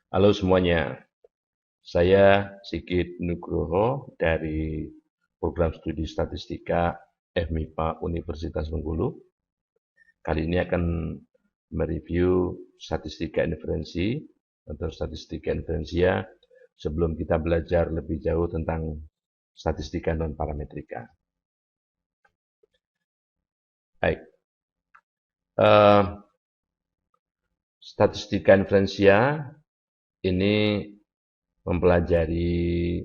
Halo semuanya, saya Sigit Nugroho dari Program Studi Statistika FMIPA Universitas Bengkulu. Kali ini akan mereview statistika inferensi atau statistika inferensia sebelum kita belajar lebih jauh tentang statistika non-parametrika. Baik, eh, statistika inferensia ini mempelajari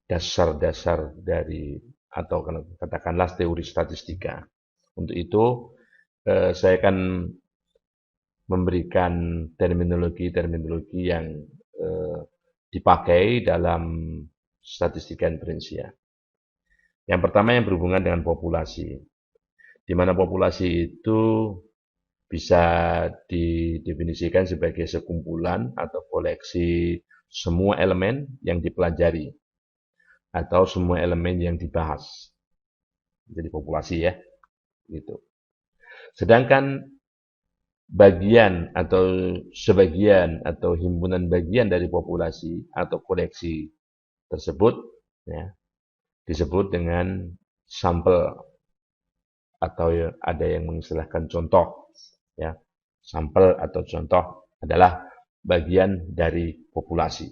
dasar-dasar dari atau katakanlah teori statistika. Untuk itu, saya akan memberikan terminologi-terminologi yang dipakai dalam statistika inferensia. Yang pertama yang berhubungan dengan populasi, di mana populasi itu bisa didefinisikan sebagai sekumpulan atau koleksi semua elemen yang dipelajari atau semua elemen yang dibahas. Jadi populasi ya, gitu. Sedangkan bagian atau sebagian atau himpunan bagian dari populasi atau koleksi tersebut ya, disebut dengan sampel atau ada yang mengistilahkan contoh ya. Sampel atau contoh adalah bagian dari populasi,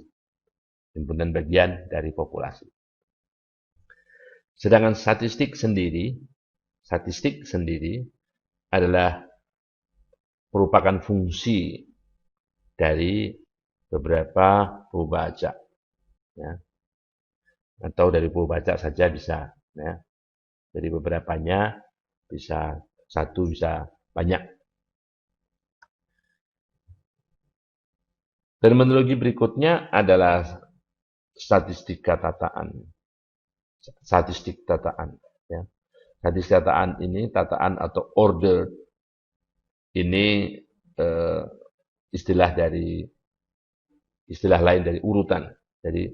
himpunan bagian dari populasi. Sedangkan statistik sendiri adalah merupakan fungsi dari beberapa pembaca, ya. Atau dari pembaca saja bisa, ya. Jadi beberapanya bisa satu, bisa banyak. Terminologi berikutnya adalah statistik tataan. Statistik tataan, ya. Statistik tataan ini tataan atau order ini istilah lain dari urutan. Jadi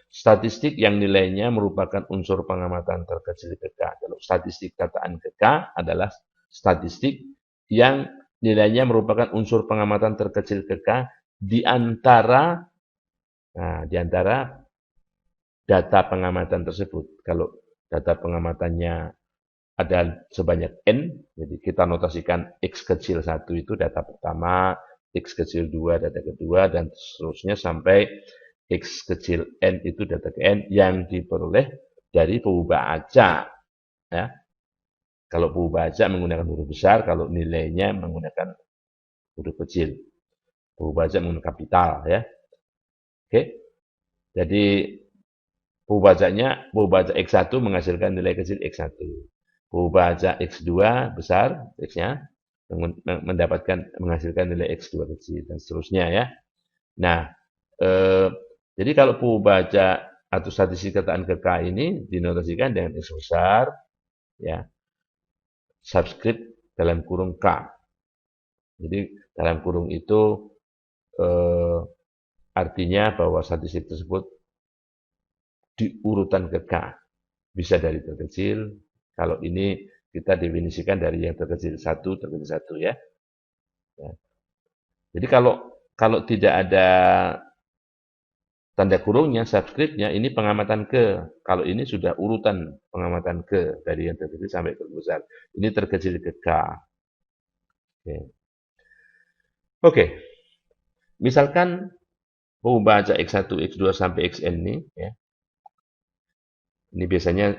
statistik yang nilainya merupakan unsur pengamatan terkecil ke K. Kalau statistik tataan ke K adalah statistik yang nilainya merupakan unsur pengamatan terkecil ke K di antara data pengamatan tersebut. Kalau data pengamatannya ada sebanyak N, jadi kita notasikan X kecil 1 itu data pertama, X kecil 2 data kedua, dan seterusnya sampai X kecil N itu data ke N yang diperoleh dari pembaca. Ya. Kalau pembaca menggunakan huruf besar, kalau nilainya menggunakan huruf kecil. Pembaca menggunakan kapital. Ya. Oke, jadi pembaca X1 menghasilkan nilai kecil X1. Pembaca X2 besar, X-nya, menghasilkan nilai X2 kecil, dan seterusnya ya. Nah, jadi kalau pembaca atau statistik tataan ke K ini dinotasikan dengan X besar, ya, subscript dalam kurung K. Jadi dalam kurung itu artinya bahwa statistik tersebut diurutan ke K. Bisa dari terkecil, kalau ini kita definisikan dari yang terkecil 1, terkecil 1 ya. Jadi kalau tidak ada tanda kurungnya, subscriptnya, ini pengamatan ke. Kalau ini sudah urutan pengamatan ke, dari yang terkecil sampai ke besar. Ini terkecil ke K. Oke. Oke. Misalkan pembaca X1, X2 sampai Xn ini, ya. Ini biasanya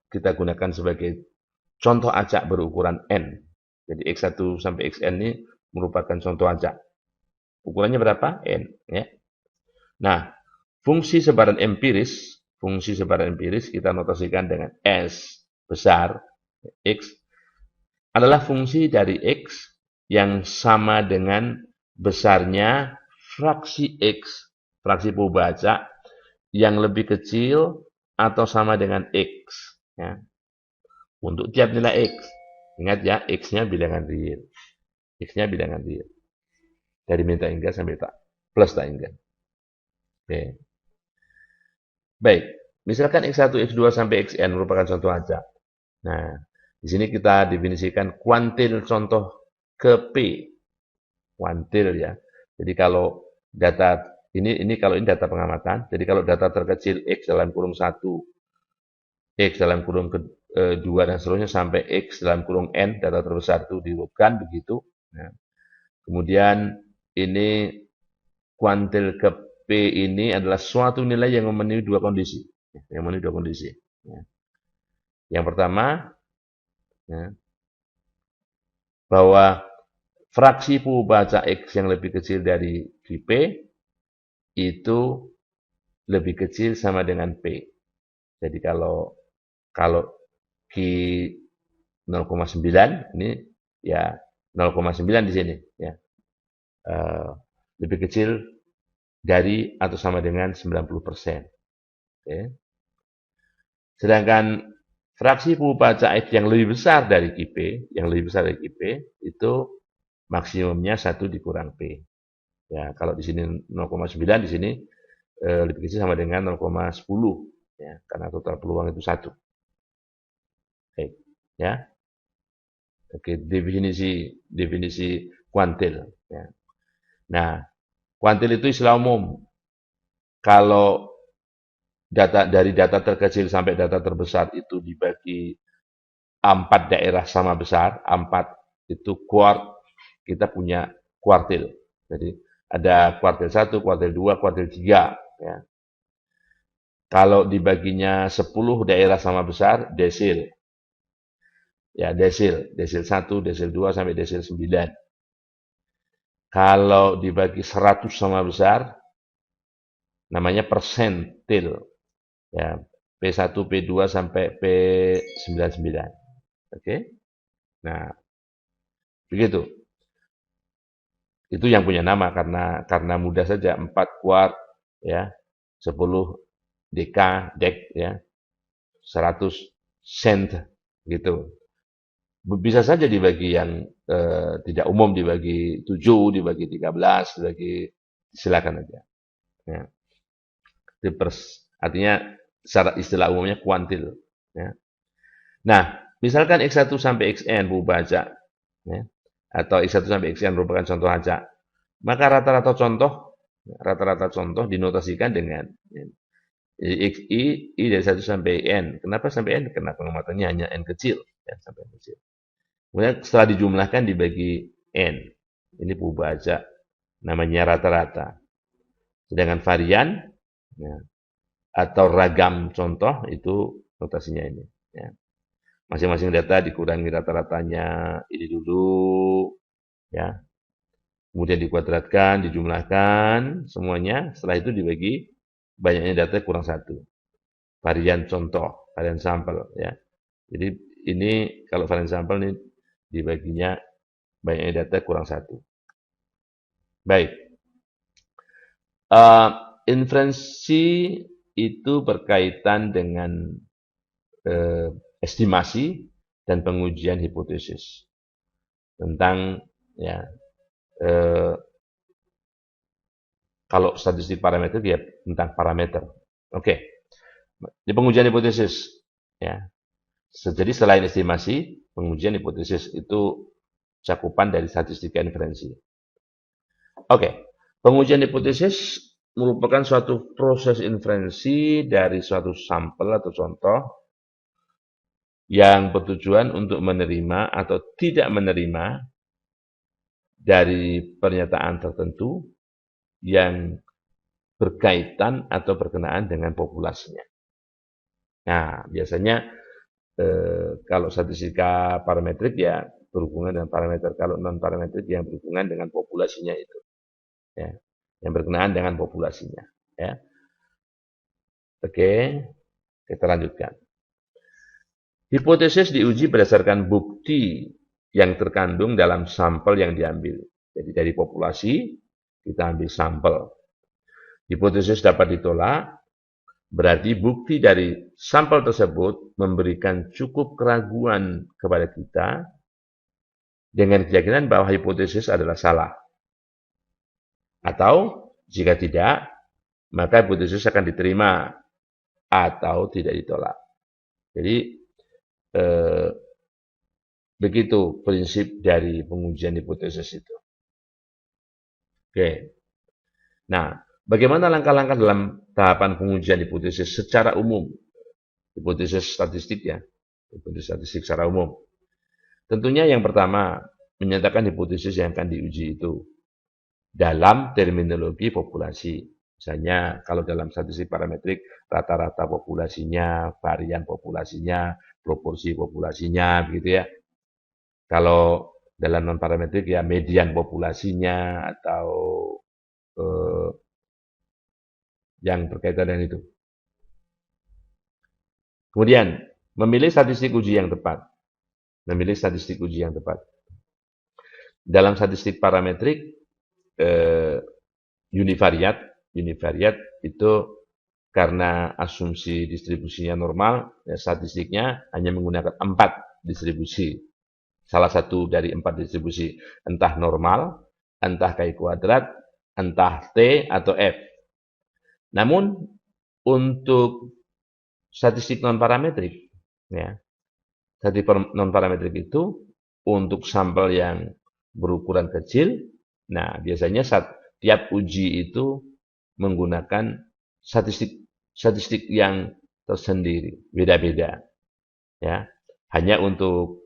kita gunakan sebagai contoh acak berukuran N. Jadi X1 sampai Xn ini merupakan contoh acak. Ukurannya berapa? N. Ya. Nah, fungsi sebaran empiris kita notasikan dengan S besar, X, adalah fungsi dari X yang sama dengan besarnya fraksi X, fraksi pembaca, yang lebih kecil atau sama dengan X. Ya. Untuk tiap nilai X. Ingat ya, X-nya bilangan real. X-nya bilangan real. Dari min tak hingga sampai tak plus tak hingga. Oke. Baik, misalkan X1, X2 sampai Xn merupakan contoh acak. Nah, di sini kita definisikan kuantil contoh ke P. Kuantil ya. Jadi kalau data ini data pengamatan. Jadi kalau data terkecil X dalam kurung 1, X dalam kurung 2 dan seterusnya sampai X dalam kurung N, data terbesar itu dihurufkan begitu. Nah, kemudian ini kuantil ke P ini adalah suatu nilai yang memenuhi dua kondisi. Yang memenuhi dua kondisi. Ya. Yang pertama, ya, bahwa fraksi baca X yang lebih kecil dari QP itu lebih kecil sama dengan P. Jadi kalau kalau Q 0,9 ini ya 0,9 di sini ya. Lebih kecil dari atau sama dengan 90%. Oke. Sedangkan fraksi baca X yang lebih besar dari QP, itu maksimumnya 1 dikurang P. Ya, kalau di sini 0,9, di sini lebih kecil sama dengan 0,10 ya, karena total peluang itu 1. Oke, ya. Oke, definisi kuantil ya. Nah, kuantil itu istilah umum. Kalau dari data terkecil sampai data terbesar itu dibagi 4 daerah sama besar, 4 itu kita punya kuartil. Jadi ada kuartil 1, kuartil 2, kuartil 3 ya. Kalau dibaginya 10 daerah sama besar, desil. Ya, desil 1, desil 2 sampai desil 9. Kalau dibagi 100 sama besar, namanya persentil. Ya, P1, P2 sampai P99. Oke? Nah, begitu. Itu yang punya nama karena mudah saja 4 kuart ya, 10 dek ya, 100 sent gitu. Bisa saja dibagi yang tidak umum, dibagi 7, dibagi 13, silakan aja. Ya. Artinya secara istilah umumnya kuantil. Ya. Nah, misalkan X1 sampai Xn baca, ya, atau X1 sampai Xn merupakan contoh acak, maka rata-rata contoh dinotasikan dengan ya, I dari 1 sampai N. Kenapa sampai N? Karena pengamatannya hanya N kecil. Ya, sampai N kecil. Kemudian setelah dijumlahkan dibagi N. Ini baca namanya rata-rata. Sedangkan varian ya, atau ragam contoh itu notasinya ini. Ya. Masing-masing data dikurangi rata-ratanya ini dulu. Ya. Kemudian dikuadratkan, dijumlahkan semuanya. Setelah itu dibagi banyaknya data kurang 1. Varian contoh, varian sampel. Ya. Jadi ini kalau varian sampel ini dibaginya banyaknya data kurang 1. Baik. Inferensi itu berkaitan dengan estimasi dan pengujian hipotesis tentang ya kalau statistik parameter ya tentang parameter. Oke. Di pengujian hipotesis ya. Jadi selain estimasi, pengujian hipotesis itu cakupan dari statistika inferensi. Oke. Pengujian hipotesis merupakan suatu proses inferensi dari suatu sampel atau contoh yang bertujuan untuk menerima atau tidak menerima dari pernyataan tertentu yang berkaitan atau berkenaan dengan populasinya. Nah, biasanya kalau statistika parametrik ya berhubungan dengan parameter, kalau non parametrik yang berhubungan dengan populasinya itu, ya, yang berkenaan dengan populasinya. Ya. Oke, kita lanjutkan. Hipotesis diuji berdasarkan bukti yang terkandung dalam sampel yang diambil. Jadi dari populasi kita ambil sampel. Hipotesis dapat ditolak, berarti bukti dari sampel tersebut memberikan cukup keraguan kepada kita dengan keyakinan bahwa hipotesis adalah salah. Atau jika tidak, maka hipotesis akan diterima atau tidak ditolak. Jadi begitu prinsip dari pengujian hipotesis itu. Oke. Nah, bagaimana langkah-langkah dalam tahapan pengujian hipotesis secara umum? Hipotesis statistik ya, hipotesis statistik secara umum. Tentunya yang pertama, menyatakan hipotesis yang akan diuji itu dalam terminologi populasi. Misalnya kalau dalam statistik parametrik, rata-rata populasinya, varian populasinya, proporsi populasinya, begitu ya. Kalau dalam non-parametrik ya median populasinya atau eh, yang berkaitan dengan itu. Kemudian, memilih statistik uji yang tepat. Memilih statistik uji yang tepat. Dalam statistik parametrik, eh, univariat, univariat itu karena asumsi distribusinya normal, ya statistiknya hanya menggunakan 4 distribusi. Salah satu dari 4 distribusi, entah normal, entah chi kuadrat, entah T atau F. Namun, untuk statistik non-parametrik, ya, statistik non-parametrik itu untuk sampel yang berukuran kecil, nah biasanya tiap uji itu menggunakan statistik yang tersendiri, beda-beda, ya. Hanya untuk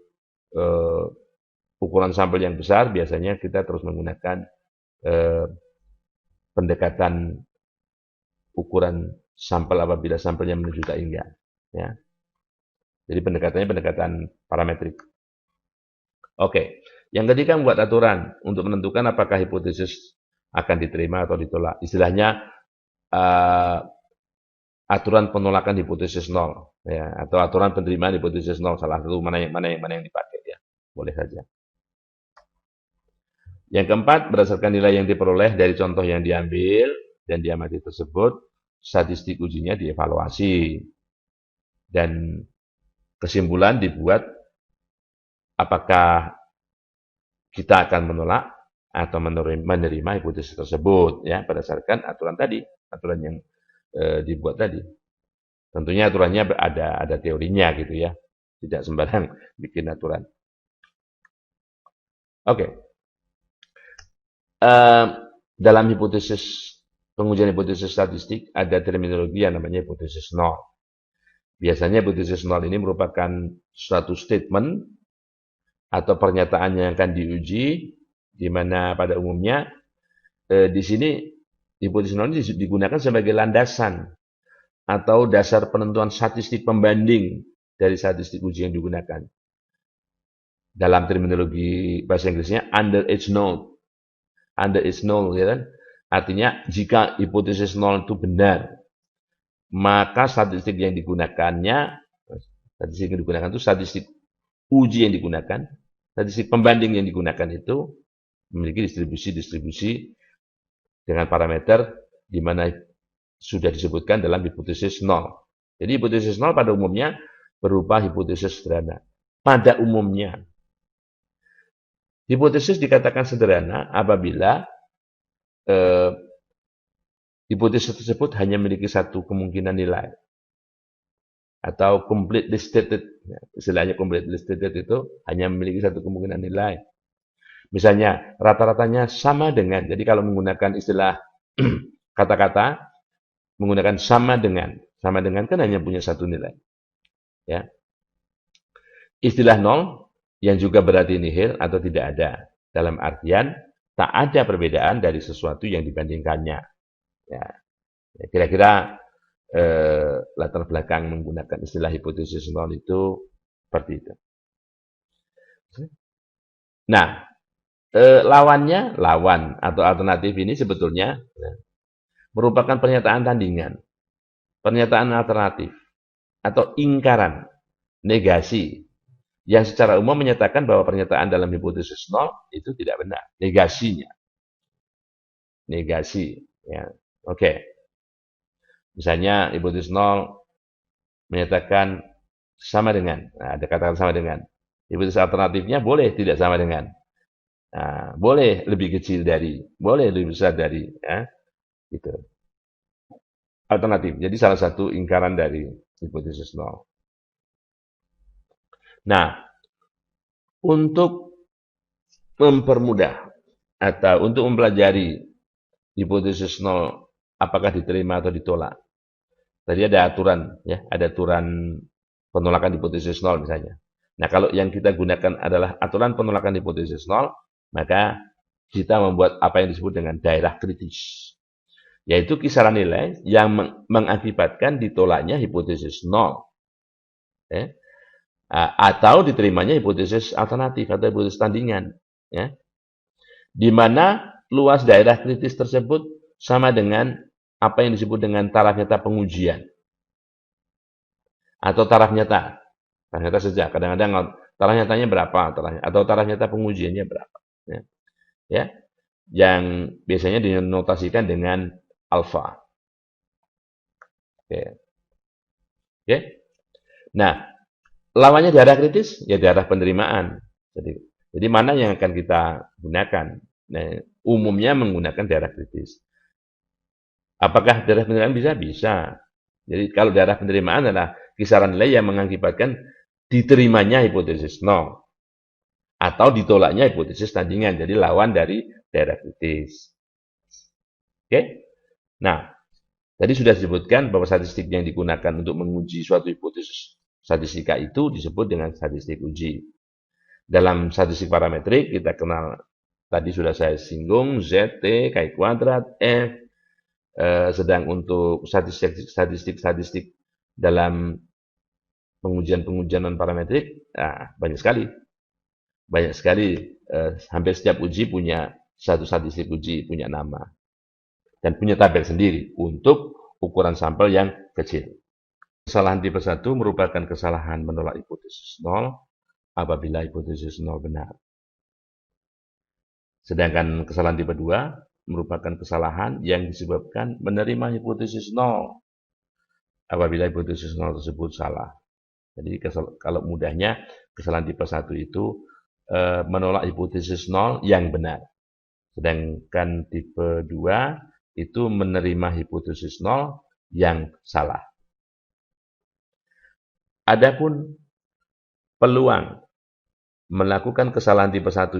ukuran sampel yang besar, biasanya kita terus menggunakan eh, pendekatan ukuran sampel apabila sampelnya menunjukkan enggak, ya. Jadi pendekatannya pendekatan parametrik. Oke, yang ketiga membuat aturan untuk menentukan apakah hipotesis akan diterima atau ditolak. Istilahnya uh, aturan penolakan hipotesis nol, ya, atau aturan penerimaan hipotesis nol. Salah satu mana yang dipakai, ya, boleh saja. Yang keempat, berdasarkan nilai yang diperoleh dari contoh yang diambil dan diamati tersebut, statistik ujinya dievaluasi dan kesimpulan dibuat apakah kita akan menolak atau menerima hipotesis tersebut, ya, berdasarkan aturan tadi, aturan yang dibuat tadi. Tentunya aturannya ada teorinya gitu ya, tidak sembarang bikin aturan. Oke, dalam hipotesis pengujian hipotesis statistik ada terminologi yang namanya hipotesis nol. Biasanya hipotesis nol ini merupakan suatu statement atau pernyataan yang akan diuji, di mana pada umumnya di sini hipotesis nol ini digunakan sebagai landasan atau dasar penentuan statistik pembanding dari statistik uji yang digunakan. Dalam terminologi bahasa Inggrisnya under is null. Under is null, ya kan? Artinya jika hipotesis nol itu benar, maka statistik yang digunakannya, statistik yang digunakan itu statistik uji yang digunakan, statistik pembanding yang digunakan itu memiliki distribusi-distribusi dengan parameter di mana sudah disebutkan dalam hipotesis nol. Jadi hipotesis nol pada umumnya berupa hipotesis sederhana. Pada umumnya, hipotesis dikatakan sederhana apabila hipotesis tersebut hanya memiliki satu kemungkinan nilai atau completely stated. Istilahnya completely stated itu hanya memiliki satu kemungkinan nilai. Misalnya rata-ratanya sama dengan. Jadi kalau menggunakan istilah kata-kata menggunakan sama dengan kan hanya punya satu nilai. Ya. Istilah nol yang juga berarti nihil atau tidak ada. Dalam artian tak ada perbedaan dari sesuatu yang dibandingkannya. Ya. Kira-kira latar belakang menggunakan istilah hipotesis nol itu seperti itu. Nah, lawan atau alternatif ini sebetulnya merupakan pernyataan tandingan, pernyataan alternatif, atau ingkaran, negasi, yang secara umum menyatakan bahwa pernyataan dalam hipotesis nol itu tidak benar. Negasinya. Negasi. Ya. Oke. Misalnya hipotesis nol menyatakan sama dengan. Nah, ada katakan sama dengan. Hipotesis alternatifnya boleh tidak sama dengan. Nah, boleh lebih kecil dari. Boleh lebih besar dari. Ya. Gitu. Alternatif. Jadi salah satu ingkaran dari hipotesis nol. Nah, untuk mempermudah atau untuk mempelajari hipotesis nol apakah diterima atau ditolak. Tadi ada aturan, ya, ada aturan penolakan hipotesis nol misalnya. Nah, kalau yang kita gunakan adalah aturan penolakan hipotesis nol, maka kita membuat apa yang disebut dengan daerah kritis, yaitu kisaran nilai yang mengakibatkan ditolaknya hipotesis nol, ya, atau diterimanya hipotesis alternatif atau hipotesis tandingan, ya, di mana luas daerah kritis tersebut sama dengan apa yang disebut dengan taraf nyata pengujian atau taraf nyata saja. Kadang-kadang taraf nyatanya berapa, atau taraf nyata pengujiannya berapa, ya, ya, yang biasanya dinotasikan dengan alfa. Oke. Oke. Nah, lawannya daerah kritis ya daerah penerimaan. Jadi mana yang akan kita gunakan? Nah, umumnya menggunakan daerah kritis. Apakah daerah penerimaan bisa? Bisa. Jadi kalau daerah penerimaan adalah kisaran nilai yang mengakibatkan diterimanya hipotesis nol atau ditolaknya hipotesis tandingan. Jadi lawan dari daerah kritis. Oke? Nah, tadi sudah disebutkan bahwa statistik yang digunakan untuk menguji suatu hipotesis statistika itu disebut dengan statistik uji. Dalam statistik parametrik kita kenal, tadi sudah saya singgung, Z, T, K kuadrat, F. Sedang untuk statistik dalam pengujian non parametrik, nah, banyak sekali. Hampir setiap uji punya satu statistik uji, punya nama. Dan punya tabel sendiri untuk ukuran sampel yang kecil. Kesalahan tipe 1 merupakan kesalahan menolak hipotesis nol apabila hipotesis nol benar. Sedangkan kesalahan tipe 2 merupakan kesalahan yang disebabkan menerima hipotesis nol apabila hipotesis nol tersebut salah. Jadi kalau mudahnya kesalahan tipe 1 itu menolak hipotesis nol yang benar. Sedangkan tipe 2 itu menerima hipotesis nol yang salah. Adapun peluang melakukan kesalahan tipe 1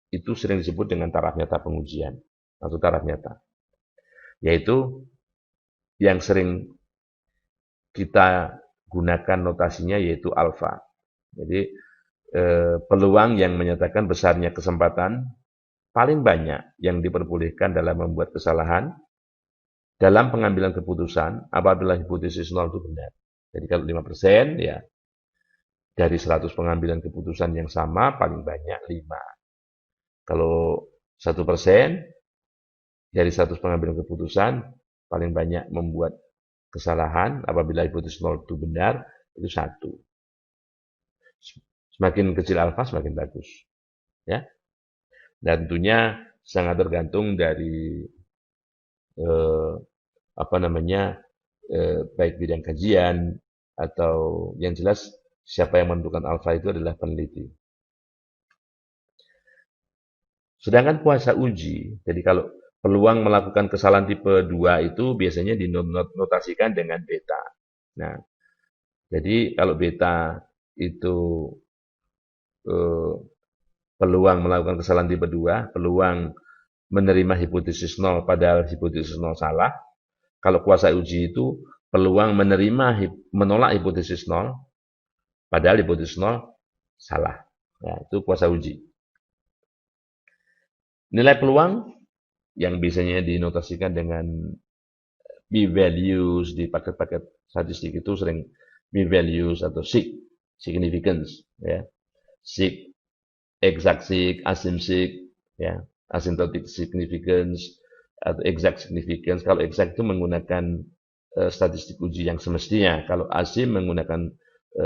itu sering disebut dengan taraf nyata pengujian atau taraf nyata. Yaitu yang sering kita gunakan notasinya yaitu alfa. Jadi peluang yang menyatakan besarnya kesempatan paling banyak yang diperbolehkan dalam membuat kesalahan dalam pengambilan keputusan apabila hipotesis nol itu benar. Jadi kalau 5%, ya dari 100 pengambilan keputusan yang sama paling banyak 5. Kalau 1% dari 100 pengambilan keputusan paling banyak membuat kesalahan apabila hipotesis nol itu benar, itu 1. Semakin kecil alfa semakin bagus, ya. Dan tentunya sangat tergantung dari baik bidang kajian atau yang jelas siapa yang menentukan alfa itu adalah peneliti. Sedangkan kuasa uji, jadi kalau peluang melakukan kesalahan tipe 2 itu biasanya dinotasikan dengan beta. Nah, jadi kalau beta itu peluang melakukan kesalahan tipe 2, peluang menerima hipotesis nol padahal hipotesis nol salah. Kalau kuasa uji itu peluang menolak hipotesis nol padahal hipotesis nol salah. Ya, itu kuasa uji. Nilai peluang yang biasanya dinotasikan dengan p-values di paket-paket statistik itu sering p-values atau significance, ya. Sig, exact sig, asim sig, ya, asymptotic significance atau exact significance. Kalau exact itu menggunakan statistik uji yang semestinya. Kalau asim menggunakan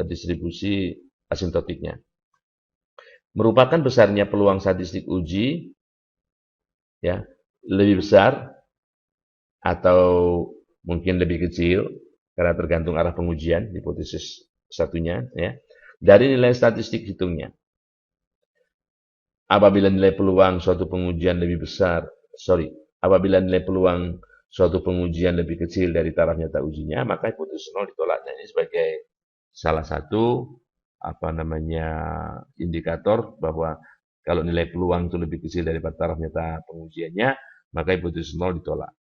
distribusi asymptotiknya. Merupakan besarnya peluang statistik uji, ya, lebih besar atau mungkin lebih kecil karena tergantung arah pengujian hipotesis satunya, ya, dari nilai statistik hitungnya. Apabila nilai peluang suatu pengujian lebih besar, apabila nilai peluang suatu pengujian lebih kecil dari taraf nyata ujinya, maka hipotesis nol ditolaknya. Ini sebagai salah satu indikator bahwa kalau nilai peluang itu lebih kecil daripada taraf nyata pengujiannya, maka hipotesis nol ditolak.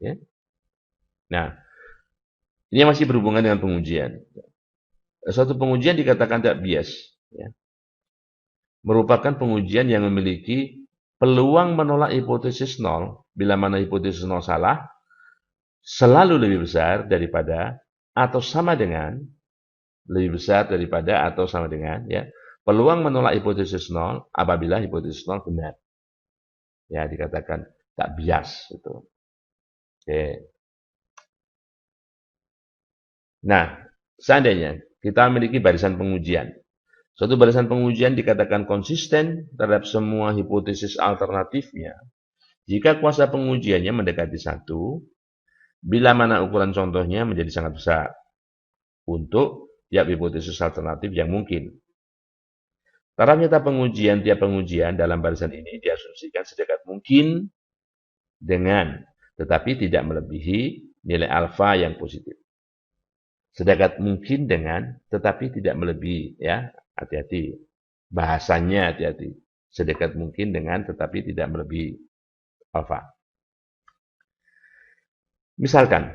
Ya. Nah, ini masih berhubungan dengan pengujian. Suatu pengujian dikatakan tidak bias, ya, merupakan pengujian yang memiliki peluang menolak hipotesis nol bila mana hipotesis nol salah selalu lebih besar daripada atau sama dengan ya peluang menolak hipotesis nol apabila hipotesis nol benar. Ya, dikatakan tak bias itu. Oke. Nah, seandainya kita memiliki barisan pengujian. Suatu barisan pengujian dikatakan konsisten terhadap semua hipotesis alternatifnya jika kuasa pengujiannya mendekati 1, bila mana ukuran contohnya menjadi sangat besar untuk tiap hipotesis alternatif yang mungkin. Taraf nyata pengujian tiap pengujian dalam barisan ini diasumsikan sedekat mungkin dengan, tetapi tidak melebihi nilai alfa yang positif. Sedekat mungkin dengan, tetapi tidak melebihi, ya, hati-hati. Bahasanya hati-hati. Sedekat mungkin dengan, tetapi tidak melebihi alfa. Misalkan,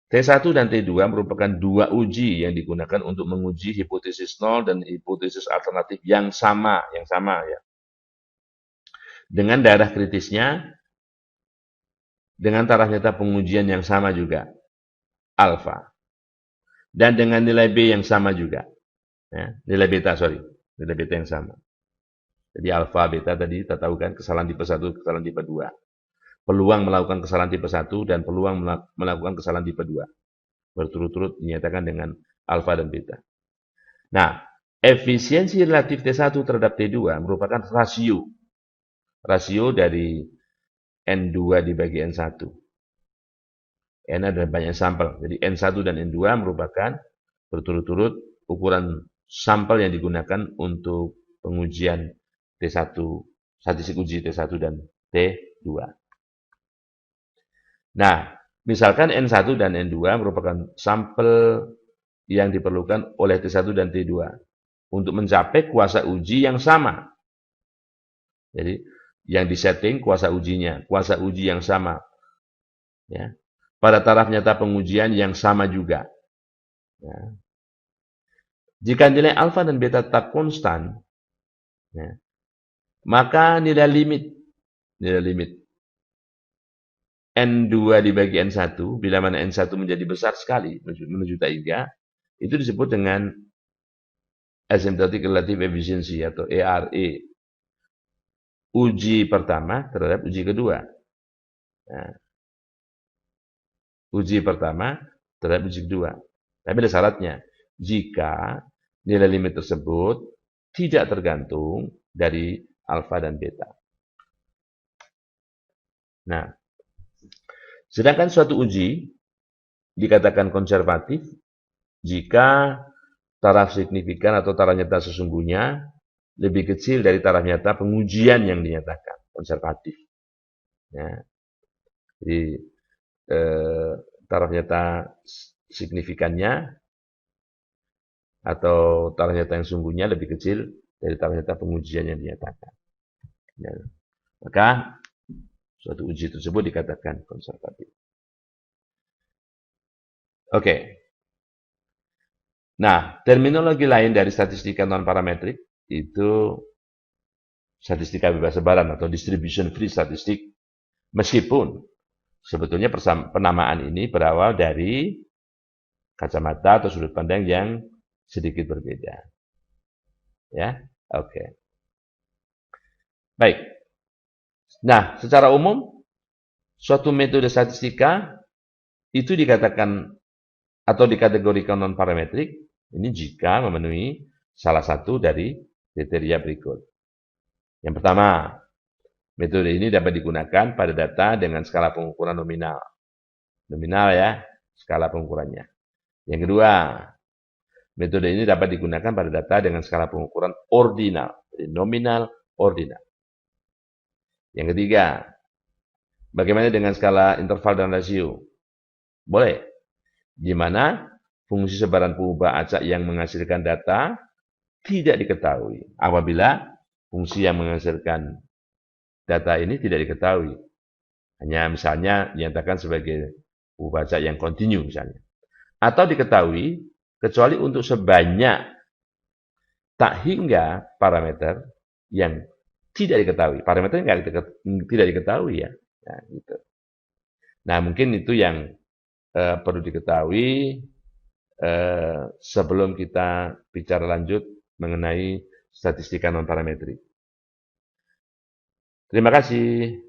T1 dan T2 merupakan dua uji yang digunakan untuk menguji hipotesis nol dan hipotesis alternatif yang sama ya. Dengan daerah kritisnya, dengan taraf nyata pengujian yang sama juga, alfa. Dan dengan nilai B yang sama juga. Ya, nilai beta yang sama. Jadi alfa, beta tadi kita tahu kan kesalahan tipe 1, kesalahan tipe 2. Peluang melakukan kesalahan tipe 1 dan peluang melakukan kesalahan tipe 2. Berturut-turut dinyatakan dengan alfa dan beta. Nah, efisiensi relatif T1 terhadap T2 merupakan rasio. Rasio dari N2 dibagi N1. N adalah banyak sampel. Jadi N1 dan N2 merupakan berturut-turut ukuran sampel yang digunakan untuk pengujian T1, statistik uji T1 dan T2. Nah, misalkan N1 dan N2 merupakan sampel yang diperlukan oleh T1 dan T2 untuk mencapai kuasa uji yang sama. Jadi, yang disetting kuasa uji yang sama. Ya. Pada taraf nyata pengujian yang sama juga. Ya. Jika nilai alfa dan beta tetap konstan, ya, maka nilai limit N2 dibagi N1, bila mana N1 menjadi besar sekali, menuju T3, itu disebut dengan asymptotic relative efficiency atau ARE. Uji pertama terhadap uji kedua. Nah, uji pertama terhadap uji kedua. Tapi ada syaratnya. Jika nilai limit tersebut tidak tergantung dari alfa dan beta. Nah, sedangkan suatu uji dikatakan konservatif jika taraf signifikan atau taraf nyata sesungguhnya lebih kecil dari taraf nyata pengujian yang dinyatakan konservatif. Ya. Jadi taraf nyata signifikannya atau taraf nyata yang sungguhnya lebih kecil dari taraf nyata pengujian yang dinyatakan. Ya. Maka suatu uji tersebut dikatakan konservatif. Oke. Nah, terminologi lain dari statistika non-parametrik itu statistika bebas sebaran atau distribution free statistik. Meskipun sebetulnya penamaan ini berawal dari kacamata atau sudut pandang yang sedikit berbeda. Ya, oke. Baik. Nah, secara umum, suatu metode statistika itu dikatakan atau dikategorikan non-parametrik ini jika memenuhi salah satu dari kriteria berikut. Yang pertama, metode ini dapat digunakan pada data dengan skala pengukuran nominal. Nominal ya, skala pengukurannya. Yang kedua, metode ini dapat digunakan pada data dengan skala pengukuran ordinal. Jadi nominal, ordinal. Yang ketiga, bagaimana dengan skala interval dan rasio? Boleh. Di mana fungsi sebaran pengubah acak yang menghasilkan data tidak diketahui. Apabila fungsi yang menghasilkan data ini tidak diketahui. Hanya misalnya dinyatakan sebagai mubazak yang kontinu misalnya. Atau diketahui kecuali untuk sebanyak tak hingga parameter yang tidak diketahui. Parameter yang tidak diketahui ya. Nah, gitu. Nah, mungkin itu yang perlu diketahui sebelum kita bicara lanjut mengenai statistika non parametrik. Terima kasih.